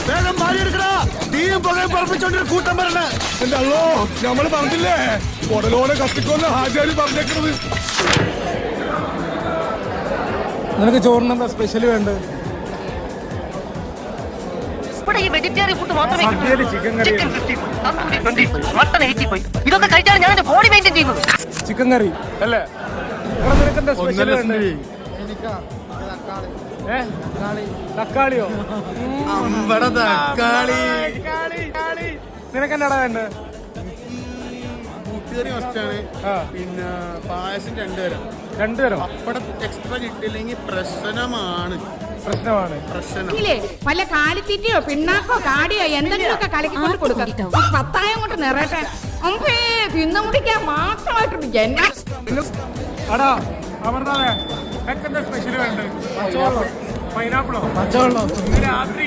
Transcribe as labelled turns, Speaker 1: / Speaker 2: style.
Speaker 1: വേഗം മാറി എടുക്കടാ. തീയും പുകയും പറപ്പിച്ചോണ്ടൊരു കൂട്ടം വരണ.
Speaker 2: എന്റെ അല്ലോ, നമ്മള് പറഞ്ഞില്ലേ ഉടലോടെ കത്തിക്കൊന്ന് ഹാജാരി പറഞ്ഞേക്കുന്നത്.
Speaker 3: നിനക്ക് ചോറിനെന്താ സ്പെഷ്യൽ വേണ്ടത്?
Speaker 4: വെജിറ്റേറിയൻ ഫുഡ് മാത്രമേ
Speaker 3: ചിക്കൻ കറി,
Speaker 4: ഇതൊക്കെ കഴിച്ചാണ് ഞാൻ ബോഡി മെയിൻറ്റെയിൻ ചെയ്യുന്നത്.
Speaker 3: ചിക്കൻ കറി അല്ലേ? നിനക്ക് എന്താ സ്പെഷ്യൽ വേണ്ടത്? തക്കാളിയോ? നിനക്ക് എന്നാടാ വേണ്ടത്?
Speaker 1: കൂട്ടുകറി മസ്റ്റാണ്. പിന്നെ പായസം 2 തരം.
Speaker 3: 2 തരം.
Speaker 1: പപ്പടം എക്സ്ട്രാ കിട്ടില്ലെങ്കിൽ പ്രശ്നമാണ്.
Speaker 5: വല്ല കാലിത്തീറ്റയോ പിണ്ണാക്കോ കാടിയോ എന്തെങ്കിലുമൊക്കെ കലക്കിക്കൊണ്ട് കൊടുക്കാം. പത്തായം കൊണ്ട് നിറയട്ടെ. തിന്നു മുടിക്കാൻ മാത്രമായിട്ടുണ്ട് ജന്മ.
Speaker 3: അടാ അമർനാഥേ, നിനക്കെന്താ സ്പെഷ്യൽ വേണ്ടത്? പൈനാപ്പിളോ? പച്ചവെള്ളോ? രാത്രി